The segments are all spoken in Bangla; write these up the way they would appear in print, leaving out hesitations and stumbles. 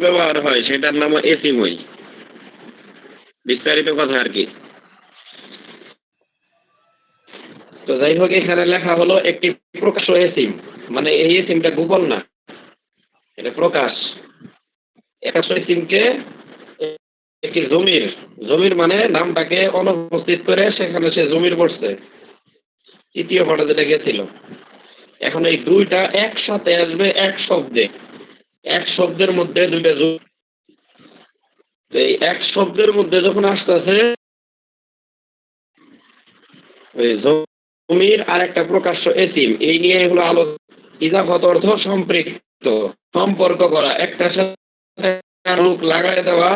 ব্যবহার হয় সেটার নাম এসিমই। বিস্তারিত কথা আর কি। তো যাই হোক, এখানে লেখা হলো একটি প্রকাশ্য এসিম, মানে এই এসিমটা গোপন না, এটা প্রকাশ। প্রকাশ্য এসিমকে একটি জমির, জমির মানে নামটাকে অনুপস্থিত করে সেখানে সে জমির বসছে, তৃতীয় পাঠে যেটা গেছিল। এখন এই দুইটা একসাথে আসবে এক শব্দে, এক শব্দের মধ্যে দুইটা এই এক শব্দের মধ্যে যখন আসতেছে ওই জমির আর একটা প্রকাশ্য এসিম, এই নিয়ে এগুলো আলোচনা। ইজাফত অর্থ সম্পৃক্ত, সম্পর্ক করা, একটার সাথে রূপ লাগাই দেওয়া,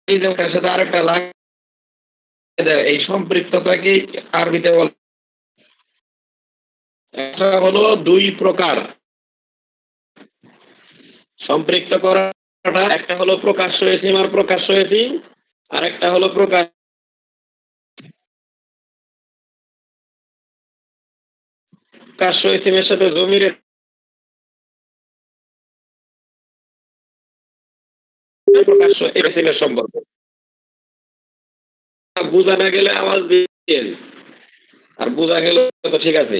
একটার সাথে আরেকটা লাগাই দেওয়া, এই সম্পৃক্ততাকে আরবিতে বলে। একটা হলো দুই প্রকার সম্পৃক্ত করাটা, একটা হলো প্রকাশ্য এসিম আর প্রকাশ্য এসিম, আর একটা হলো প্রকাশ্য এসিমের সাথে জমিরের প্রকাশ্য এসিমের সম্পর্ক। বোঝা না গেলে আওয়াজ দিয়েন, আর বোঝা গেলে তো ঠিক আছে।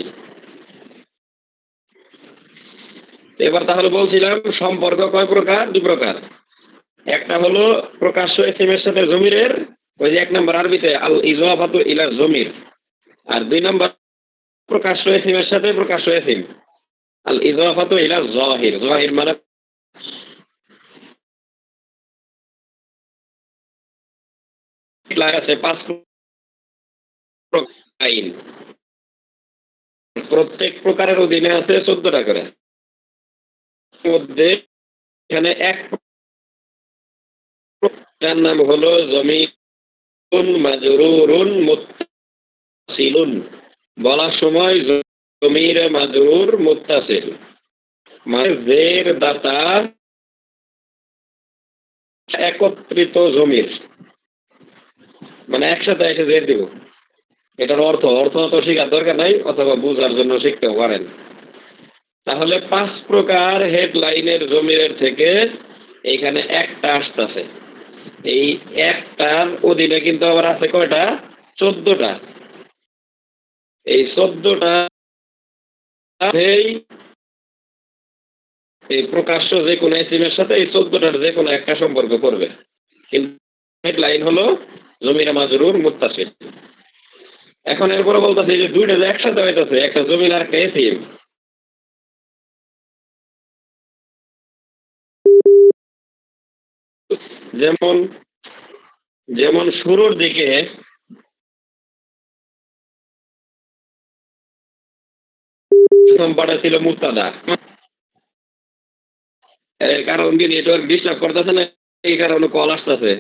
এবার তাহলে বলছিলাম সম্পর্ক কয় প্রকার? দুই প্রকার। একটা হলো প্রকাশ্য এসিমের সাথে জমিরের, ওই যে এক নম্বর আরবিতে আল ইজাফাতু ইলা জমির। আর দুই নম্বর প্রকাশ্য এসিমের সাথে প্রকাশ্য এসিম, আল ইজাফাতু ইলা যাহির। যাহির মানে আছে পাঁচ আইন, প্রত্যেক প্রকারের অধীনে আছে 14টা করে। মধ্যে এখানে একটার নাম হলো জমিরুন মাজরুরুন মুত্তাসিলুন। বলার সময় জমির মাজরুর মুত্তাসিল মানে জের দাতা একত্রিত জমির, মানে একসাথে এসে জের দিব। এটার অর্থ তো শেখার দরকার নাই, অথবা বুঝার জন্য শিখতেও পারেন। তাহলে 5 প্রকার হেডলাইনের জমিরের থেকে এইখানে একটা আসতেছে। এই একটার অধীনে কিন্তু আবার আছে কয়টা? 14টা। এই 14টা এই প্রকাশ্য যে কোনো এসিমের সাথে এই 14টার যে কোনো একটা সম্পর্ক করবে, কিন্তু হেডলাইন হলো জমির মাজরুর মুত্তাসিল। এখন এরপরে বলতেছে যে দুইটা যে একসাথে হইতেছে, একটা জমির আর একটা এসিম। যেমন যেমন শুরুর দিকে প্রথম পাঠে ছিল মুত্তাদা, কারণ কি নেটওয়ার্ক ডিস্টার্ব করতেছে না, এই কারণে কল আসতেছে।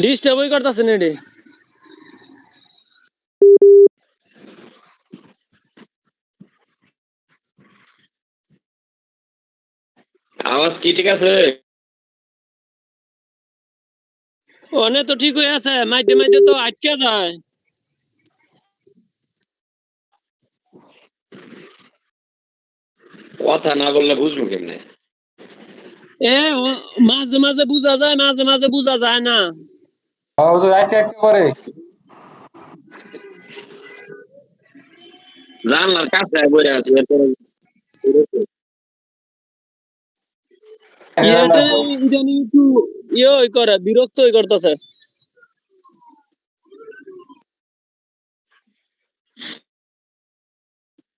ডিস্টার্বই করতেছে না রে। আওয়াজ কি ঠিক আছে? অনেক তো ঠিক হয়ে আছে, মাঝে মাঝে তো আটকে যায়। কথা না বললে বুঝবো কেমনে? মাঝে মাঝে বুঝা যায়, মাঝে মাঝে বুঝা যায় না। জানলার কাছে বসে আছি, এরপরে এটা ইদানিং একটু করে বিরক্ত করতেছে।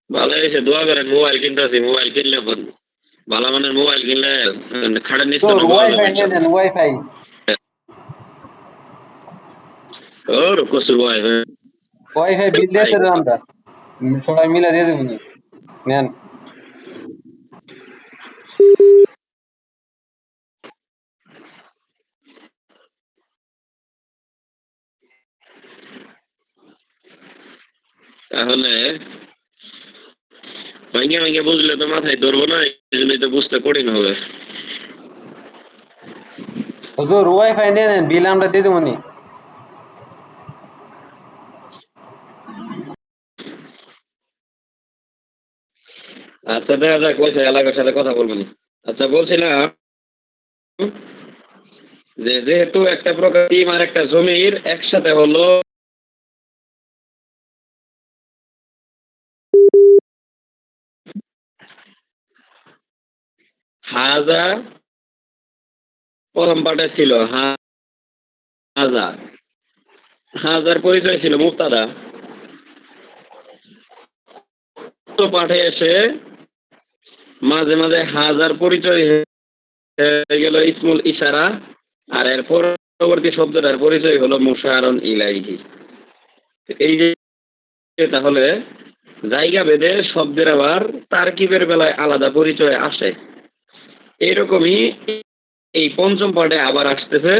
ভালো হয়েছে, দোয়া করেন। মোবাইল কিনতেছি, মোবাইল কিনলে ভালো মানের মোবাইল কিনলে খাড়ের নিচ ওয়াইফাই ওর কসুর ওয়াইফাই। ওয়াইফাই বিল দিতে দেব আমরা, সবাই মিলে দিয়ে দেবো নেন। তাহলে ভাঙ্গে ভাঙ্গে বুঝলে তো মাথায় ধরবো না, এই জন্যই তো বুঝতে কঠিন হবে। হুজুর ওয়াইফাই দিয়ে দেন, বিল আমরা দিয়ে দেবো নি। আচ্ছা দেখা যাক, ওই এলাকার সাথে কথা বলবেন। আচ্ছা, বলছিলাম যে যেহেতু একটা প্রকার টিম আর একটা জমির একসাথে হলো হাজা, প্রথম পার্টে ছিল হাজা, হাজার পরিচয় ছিল মুক্তাদা, তো পাঠে এসে মাঝে মাঝে হাজার পরিচয় হয়ে গেল ইসমুল ইশারা, আর এর পরবর্তী শব্দটার পরিচয় হলো মুশারন ইলাইহি। এই যে তাহলে জায়গা ভেদে শব্দের আবার তারকিবের বেলায় আলাদা পরিচয় আসে। এইরকমই এই পঞ্চম পার্টে আবার আসতেছে,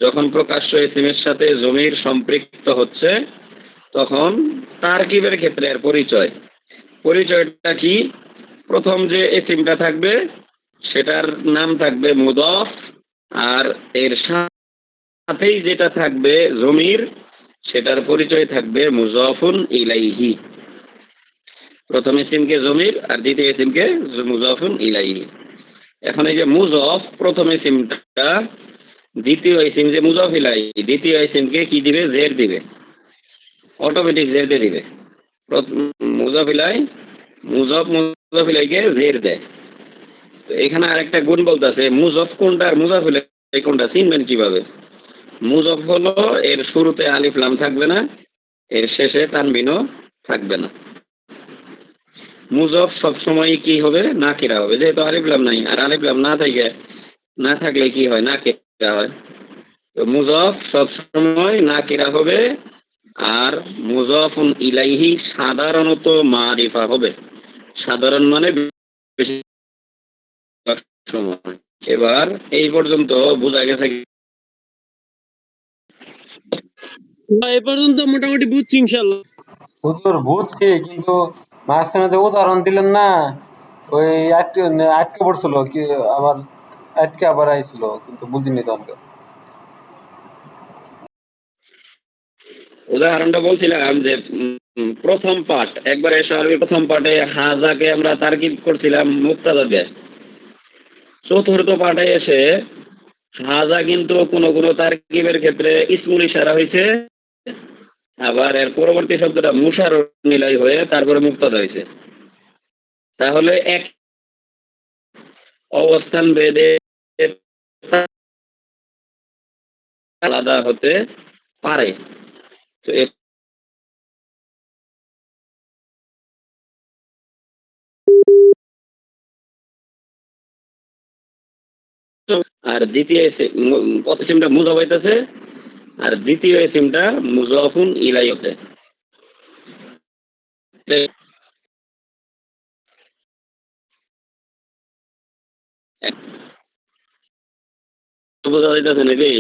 যখন প্রকাশ্য ইসিমের সাথে জমির সম্পৃক্ত হচ্ছে তখন তারকিবের ক্ষেত্রে এর পরিচয়টা কি? প্রথম যে ইসিমটা থাকবে সেটার নাম থাকবে মুদফ, আর এর সাথেই যেটা থাকবে জমির সেটার পরিচয় থাকবে মুজাফুন ইলাইহি। প্রথম ইসিমকে জমির আর দ্বিতীয় ইসিমকে মুজাফুন ইলাইহি। এখন এই যে মুজফ প্রথম ইসিমটা, দ্বিতীয় ইসিম যে মুজফ ইলাইহি, দ্বিতীয় ইসিমকে কি দিবে? জের দিবে, অটোমেটিক জের দিয়ে দিবে। মুজফ ইলাই মুজফ ইলাইকে জের দেয়। তো এখানে আরেকটা গুণ বলতেছে, মুজফ কোনটা আর মুজফ ইলাই কোনটা চিনবেন কিভাবে? মুজফ হলো এর শুরুতে আলিফ লাম থাকবে না, এর শেষে তানবিনও থাকবে না। মুজফ সবসময় কি হবে? নাকিরা হবে, যেহেতু আলিফ লাম নাই, আর আলিফ লাম না থাকলে কি হয়? নাকিরা হয়। তো মুজফ সবসময় নাকিরা হবে, আর মুজাফুন ইলাইহি সাধারণত মারিফা হবে। সাধারণ মানে বেশি সময়। এবার এই পর্যন্ত বোঝা গেছে কি? এ পর্যন্ত মোটামুটি বুঝছি ইনশাল্লাহ। হুজুর বুঝছি, কিন্তু মাঝখানে যে উদাহরণ দিলেন না, ওই আটকে আটকে পড়ছিল কি, আবার আটকে আবার আইছিল, কিন্তু বুঝিনি তখন। উদাহরণটা বলছিলাম যে প্রথম পার্ট একবার এসে আরবি প্রথম পার্টে হাজাকে আমরা তারকিব করছিলাম মুক্তাদা দিয়ে। চতুর্থ পার্টে এসে হাজা কিন্তু কোনো কোনো তারকিবের ক্ষেত্রে ইসমুল ইশারা হয়েছে, আবার এর পরবর্তী শব্দটা মুশার নিলাই হয়ে তারপরে মুক্তাদা হয়েছে। তাহলে এক অবস্থান ভেদে আলাদা হতে পারে। তো আর দ্বিতীয় প্রথম সিমটা মুজাফ হইতেছে, আর দ্বিতীয় সিমটা মুজাফুন ইলাই হতে। বোঝা যাইতেছে নাকি?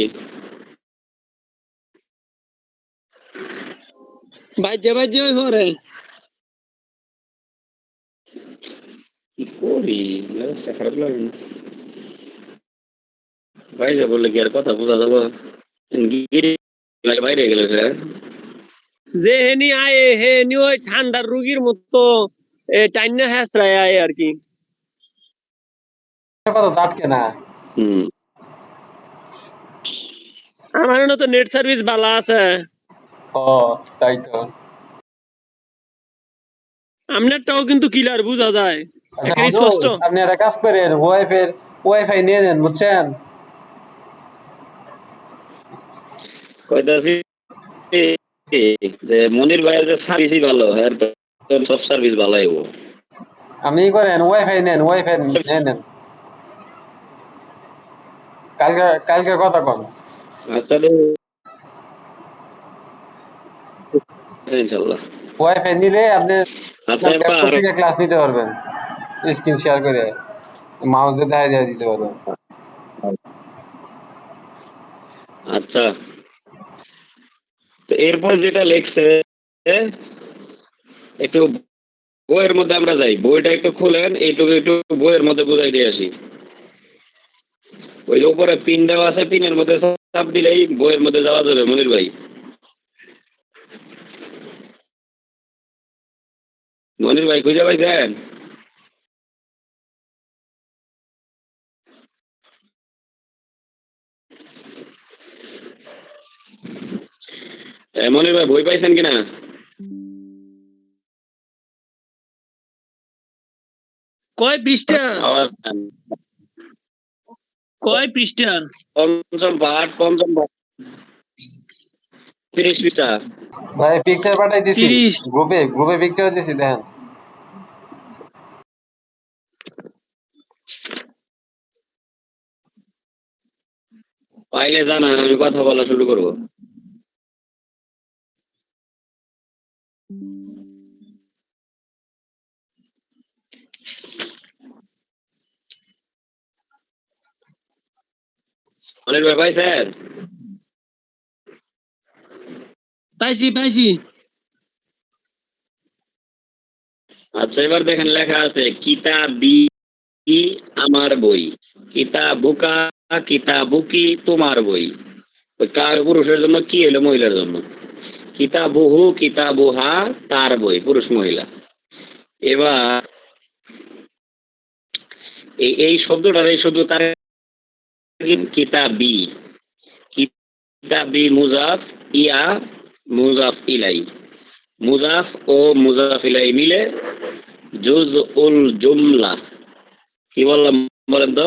বাইজে বাইজে ওই হরে কি করি, মেজাজটা খারাপ লাগে না। বাইরে বললে কি আর কথা বোঝা যাবো? গিরি বাইরে গেলে স্যার। যে হেনি আয়ে হেনি ওই ঠান্ডার রুগীর মতো টাইনা হ্যাসরায় আয় আর কি। কথা আটকে না। হুম। আমার তো নেট সার্ভিস ভালো আছে। ও তাই তো। আপনারটাও কিন্তু ক্লিয়ার বোঝা যায়, আচ্ছা একেবারে হুজুর, স্পষ্ট। আপনি একটা কাজ করেন, ওয়াইফাই নিয়ে নেন, বুঝছেন? কইতাছি যে মনির ভাইয়ের যে সার্ভিসই ভালো, এর তো সব সার্ভিস ভালোই ও। আপনি করেন ওয়াইফাই নিয়ে নেন। কালকে কালকে কথা কন। আচ্ছা, ইনশাল্লাহ। ওয়াইফাই নিলে আপনি আচ্ছা, ল্যাপটপ এবার থেকে ক্লাস নিতে পারবেন, স্ক্রিন শেয়ার করে মাউস দিয়ে দেখা দিতে পারবেন। আচ্ছা, তো এরপর যেটা লেখছে একটু বইয়ের মধ্যে আমরা যাই, বইটা একটু খুলেন, এইটুকু একটু বইয়ের মধ্যে বুঝাই দিয়ে আসি। ওই যে উপরে পিন দেওয়া আছে, পিনের মধ্যে চাপ দিলেই বইয়ের মধ্যে যাওয়া যাবে। মনির ভাই, খুঁজে পাইছেন? মনির ভাই বই পাইছেন কিনা? কয় পৃষ্ঠা? আবার কয় পৃষ্ঠা? পঞ্চম পাঠ 30 পৃষ্ঠা। ভাই পিকচার পাঠাই দিছি 30। গ্রুপে পিকচার দিছি দেখেন। পাইলে জানান, আমি কথা বলা শুরু করবো। মনির ভাই পাইছেন? পাইছি। আচ্ছা, এবার দেখেন লেখা আছে কিতাবি আমার বই, কিতাবুকা কিতাবুকি তোমার বই। ওই কার পুরুষের জন্য, কি হলো মহিলার জন্য? কিতাবুহু কিতাবুহা তার বই, পুরুষ মহিলা। এবার এই শব্দটা শুধু তার কিতাবি, কিতাবি মুজাফ ইয়া মুজাফ ইলাই, মুজাফ ও মুজাফ ইলাই মিলে জুজ উল জুমলা। কি বললাম বলেন তো?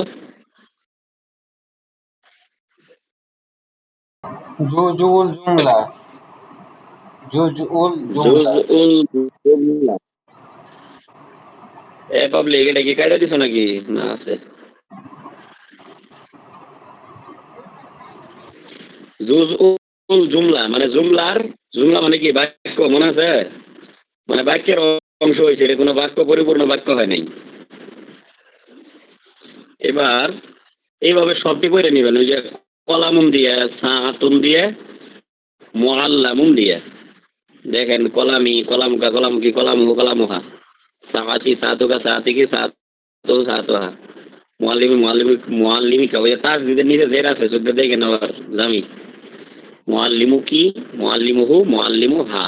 জুজুল জুমলা। জুজুল জুজ জুমলা। উল জুমলা। পাবলিক এটা কি কাটা দিছো নাকি? না আছে। জুজ উল জুমলা মানে জুমলা মানে কি বাক্য, মনে আছে? মানে বাক্যের অংশ হয়েছে, এটা কোনো বাক্য, পরিপূর্ণ বাক্য হয় নাই। এবার এইভাবে সবটি পড়ে নেবেন, ওই যে কলামুন দিয়ে, সাহাতুন দিয়ে, মুআল্লামুন দিয়ে। দেখেন কলামি কলামুকা কলামুকি কলামুহু কলামুহা, সাহাতি সাহাতুকা সাহাতিকি সাহাতু সাহাতুহা, মুআল্লিমি মুআল্লিমি মুআল্লিমিকা। ওই তার নিচে জের আছে, শুদ্ধ দেখেন আবার জামি। মুআল্লিমুকি মুআল্লিমুহু মুআল্লিমুহা।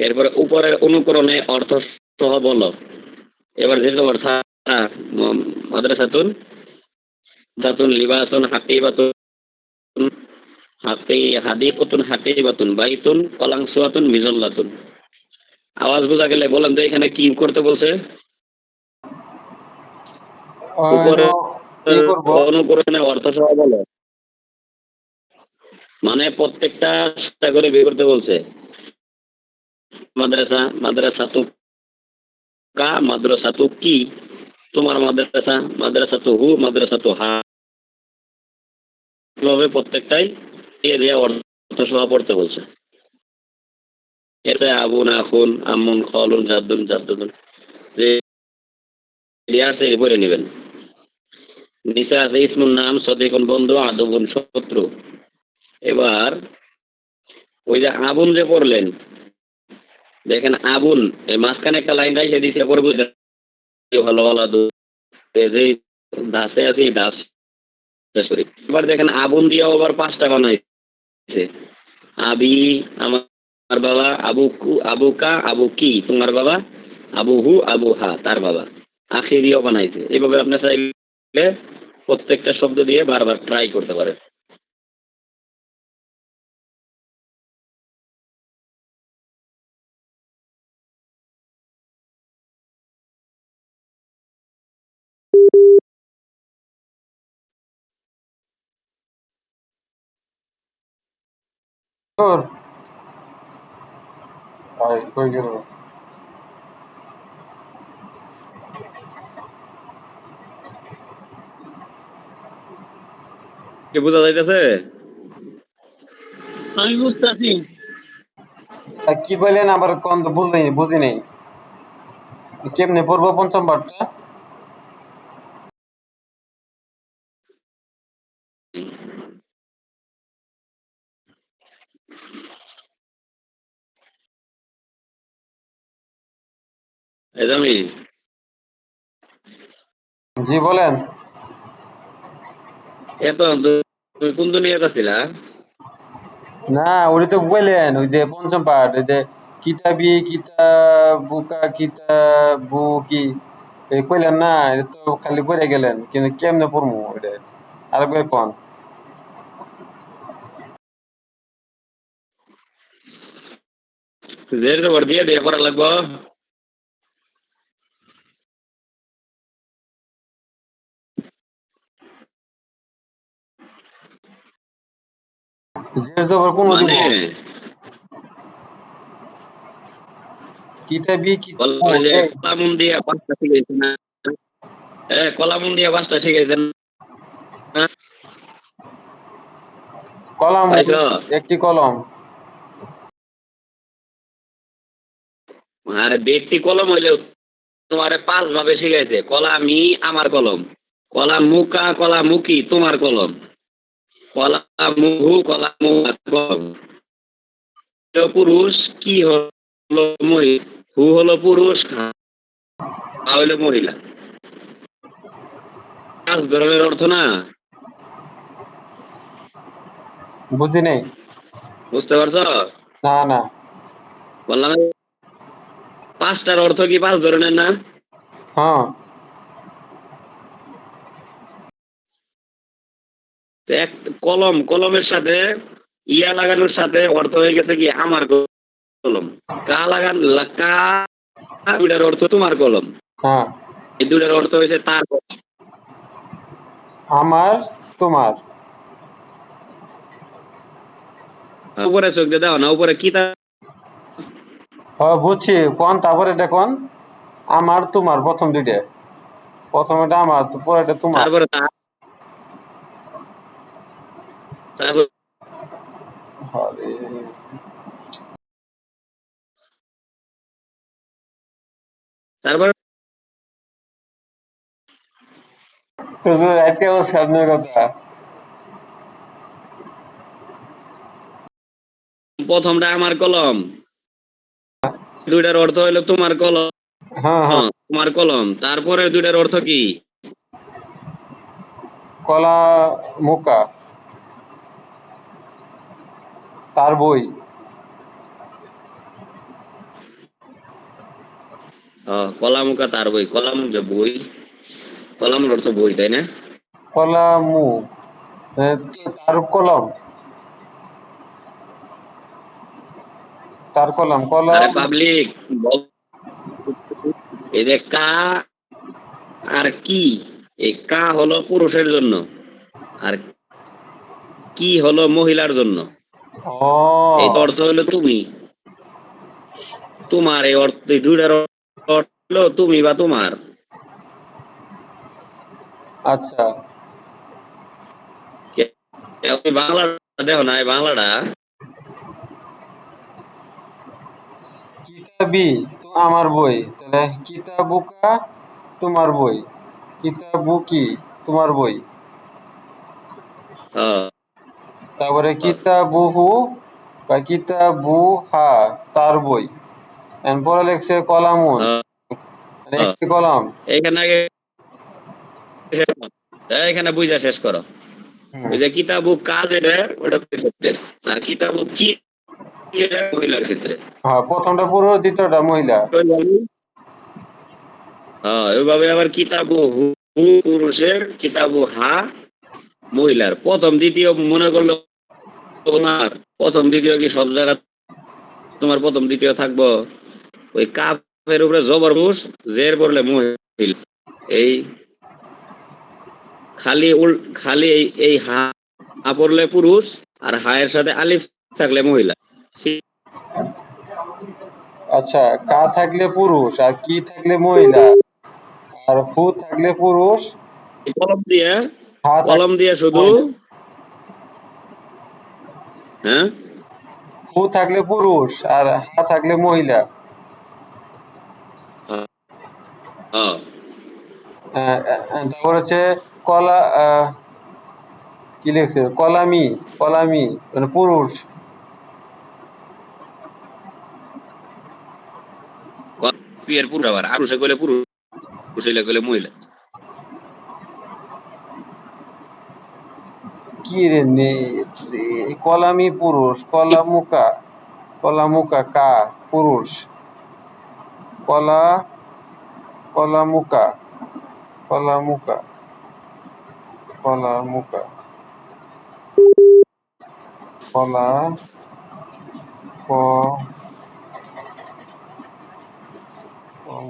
এরপরে উপরের অনুকরণে অর্থ সহ বলো। এবার যে তোমার মাদ্রাসাতুন দাতুন লিবাসুন হাকিবাতুন হাদিকুতুন হাকিবাতুন বাইতুন কলাংসুয়াতুন মিজাল্লাতুন। আওয়াজ বোঝা গেলে বলেন তো এখানে কি করতে বলছে? উপরে কি করবো? অনুকরণে অর্থ সহ বলো, মানে প্রত্যেকটা করে বের করতে বলছে। মাদ্রাসা তো কা, মাদ্রাসা তো কি, তোমার মাদ্রাসা তো হু, মাদ্রাসা তো হা, এভাবে প্রত্যেকটাই দিয়ে অর্থ সহ পড়তে বলছে। এতে আবুন আখুন আমুন খলুন জাদ্দুন জাদ্দুন যে আছে পড়ে নেবেন। নিচে আছে ইসমুন নাম, সদিকুন বন্ধু, আদবুন শত্রু। এবার ওই যে আবুন যে পড়লেন, দেখেন আবুন এই মাঝখানে একটা লাইন রাইখে দিতে পরে বুঝলেন ভালো ভালো যে দাসে আছে এই দাস। এবার দেখেন আবুন দিয়ে আবার 5টা বানাইছে। আবি আমার বাবা, আবুকু আবুকা আবুকি তোমার বাবা, আবুহু আবুহা তার বাবা, আখি দিয়েও বানাইছে। এইভাবে আপনি চাইলে প্রত্যেকটা শব্দ দিয়ে বারবার ট্রাই করতে পারেন। তোর কই গেল? কি বোঝা যাইতেছে? আমি বুঝতেছি। কি কইলেন আবার কোন তো বুঝি নাই। কেমনে পড়বো পঞ্চম পাঠটা? আমি জি বলেন। এত তুমি কোন দুনিয়াতে আছিলা? না ওই তো বললেন, ওই যে পঞ্চম পাঠ, ওই যে কিতাবি কিতাবুকা কিতাবু কি কইলেন না, এটা তো খালি পড়ে গেলেন, কিন্তু কেমনে পড়বো এটা আরেকবার কোন। জের জবর দিয়ে দিয়ে করা লাগবো। জের জবর কোন দিব? মানে কিতাবি কিতাব ওই যে এই কলামুন দিয়ে পাঁচটা শিখাইছে না? কলামুন দিয়ে পাঁচটা শিখাইছে না? কলম, পাইছো? একটি কলম। আরে ব্যক্তি কলম হইলেও তোমার পাঁচ ভাবে শিখাইছে। কলামি আমার কলম, কলা মুকা কলা মুকি তোমার কলম, কলা মুহু কলা মুহা কলম। তো পুরুষ কি হলো মহিলা, হু হলো পুরুষ, হা হইলো মহিলা। পাঁচ ধরনের অর্থ না? বুঝি নাই। বুঝতে পারছো? না না। বললাম পাঁচটার অর্থ কি পাঁচ ধরনের না? হ্যাঁ। তো এক কলম, কলমের সাথে ইয়া লাগানোর সাথে অর্থ হয়ে গেছে কি আমার কলম। কা লাগান কা দুইটার অর্থ তোমার কলম, হ্যাঁ। এই দুইটার অর্থ হয়েছে তার কলম। আমার তোমার। উপরে চোখ দিয়ে দাও না, উপরে কি বুঝছি কোন, তারপরে এটা কোন? আমার তোমার, প্রথম দুইটা। প্রথম এটা আমার, পরে এটা তোমার। তারপরে তারপরে আরে, তারপরে হুজুর আজকে আমার সামনের কথা। প্রথমটা আমার কলম, দুইটার অর্থ হইলো তোমার কলম, হ্যাঁ হ্যাঁ। তোমার কলম। তারপরে দুইটার অর্থ কি? কলা মুকা, তার বই। কলামুকা তার বই, কলাম যে বই, কলামের অর্থ বই, তাই না? কলা মু, তার কলম, তার কলম কলা। আরে পাবলিক এই যে কা আর কি, এই কা হলো পুরুষের জন্য, আর কি হলো মহিলার জন্য। ও এই অর্থ হলো তুমি, তোমার। এই অর্থ, এই দুইটার অর্থ হলো তুমি বা তোমার। আচ্ছা। তুমি বাংলাটা দেখো না, এই বাংলাটা কিতাবি তো আমার বই, তাহলে কিতাবুকা তোমার বই, কিতাবু কি তোমার বই, আহ, তারপরে কিতাবুহু বা কিতাবুহা তার বই। পরে লেখছে কলামুন, আহ, মানে আহ। একটি কলম। এইখানে আগে এখানে বুঝা শেষ করো। হুম। ওই যে কিতাবু কাজ, এটা ওটা ক্ষেত্রে, আর কিতাবু কি এটা মহিলার ক্ষেত্রে। হ্যাঁ, প্রথমটা পুরুষ, দ্বিতীয়টা মহিলা। ওইভাবে আবার কিতাবু হু হু পুরুষের, কিতাবু হা মহিলার। প্রথম দ্বিতীয় মনে করলো তোমার, প্রথম দ্বিতীয় কি সব জায়গা তোমার প্রথম দ্বিতীয় থাকবো? ওই কাফের উপরে জবর পুরুষ, জের পড়লে মহিলা। এই খালি খালি এই হা পড়লে পুরুষ, আর হায়ের সাথে আলিফ থাকলে মহিলা। আচ্ছা, কা থাকলে পুরুষ, আর কি থাকলে মহিলা, আর হু থাকলে পুরুষ, কলম দিয়ে, হা কলম থাকলে দিয়ে শুধু, মহিলা। হ্যাঁ হু থাকলে পুরুষ আর হা থাকলে মহিলা। হ্যাঁ। তারপর হচ্ছে কলা, কি লিখছে, কলামি, কলামি মানে পুরুষ। এর পুরুষ, আবার পুরুষে কইলে পুরুষ, পুরুষে কইলে মহিলা। কি রে কলামি পুরুষ, কলামুকা, কলামুকা কা পুরুষ, কলা, কলামুকা, কলামুকা, কলামুকা, কলা, ক,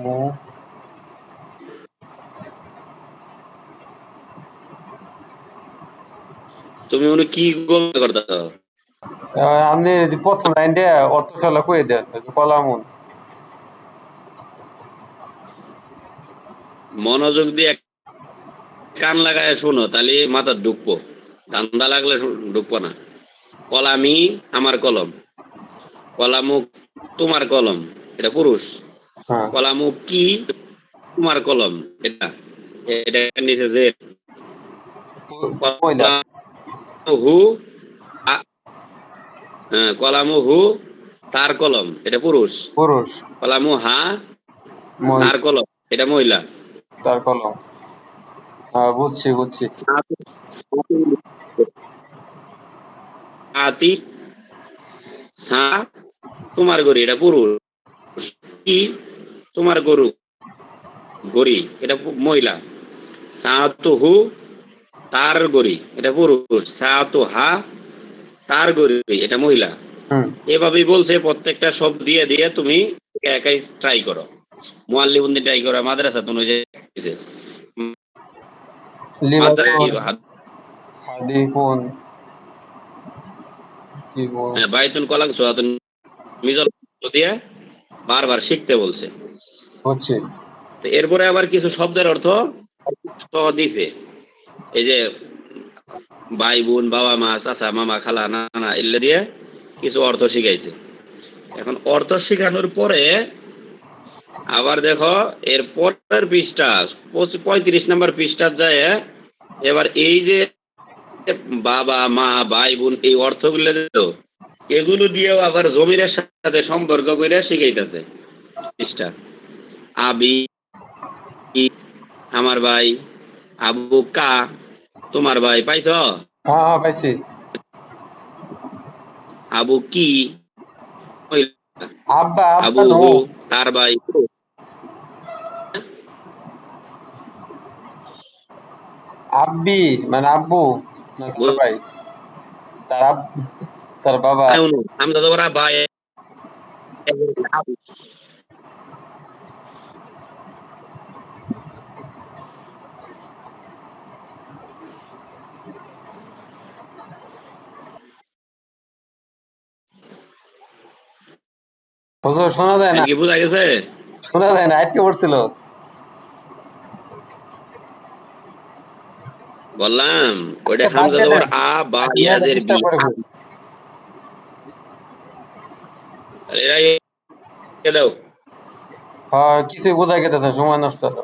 মু তুমি উনি কি গল্প করতেছ? আপনি এই যে প্রথম লাইন দিয়ে অর্থ চলা কয়ে দেন এই যে কলামুন মনোযোগ দিয়ে কান লাগায় শোনো, তাহলে মাথা ঢুকবো। ধান্দা লাগলে ঢুকবো না। কলামি আমার কলম, কলামু তোমার কলম, এটা পুরুষ। হ্যাঁ কলামু কি তোমার কলম, এটা এটা নিচে যে মহিলা হু হ্যাঁ, কলামু হু তার কলম, এটা পুরুষ। পুরুষ কলামু হা তার মহিলা কলম, এটা মহিলা। তার কলম হ্যাঁ বুঝছি বুঝছি আতি হা তোমার গরু, এটা পুরুষ। কি তোমার গরু গরি, এটা মহিলা। সাহাতু হু তার গরি, এটা পুরুষ। সাহাতু হা তার গরি, এটা মহিলা। হুম এভাবেই বলছে। প্রত্যেকটা শব্দ দিয়ে দিয়ে তুমি একাই ট্রাই করো। মুআল্লিমুদ্দিন ট্রাই করো, মাদ্রাসা তুমি যে লিবাসুন হাদিফুন কি বল বাইতুন কলাং সোয়াতুন মিজল দিয়ে বারবার শিখতে বলছে। বুঝছি তো এরপরে আবার কিছু শব্দের অর্থ দিছে। এই যে ভাই বোন, বাবা মা, চাচা, মামা, খালা, নানা এগুলো দিয়ে কিছু অর্থ শিখাইছে। এখন অর্থ শেখানোর পরে আবার দেখো এর পরের পৃষ্ঠা 35 নম্বর পৃষ্ঠা যায়। এবার এই যে বাবা মা ভাই বোন এই অর্থগুলো দিত, এগুলো দিয়েও আবার জমিরের সাথে সম্পর্ক করে শিখাইতেছে। পৃষ্ঠা আবি আমার ভাই, আবু কা তোমার ভাই, পাইছ? হ্যাঁ হ্যাঁ পাইছি আবু কি আব্বা আব্বা আবু নো হু তার ভাই। আব্বি মানে আব্বু না তার ভাই তার তার বাবা আমি তো তোমরা ভাই হুজুর শোনা যায় না কি বোঝা গেছে? শোনা যায় না আটকে পড়ছিল বললাম ওইটা আচ্ছা বাদ হামজা দেন জবর আ বা ইয়াজের বি। ডিস্টার্ব করে ফেলি। এরা দাও। কিছুই বোঝা গেতেছে সময় নষ্ট হলো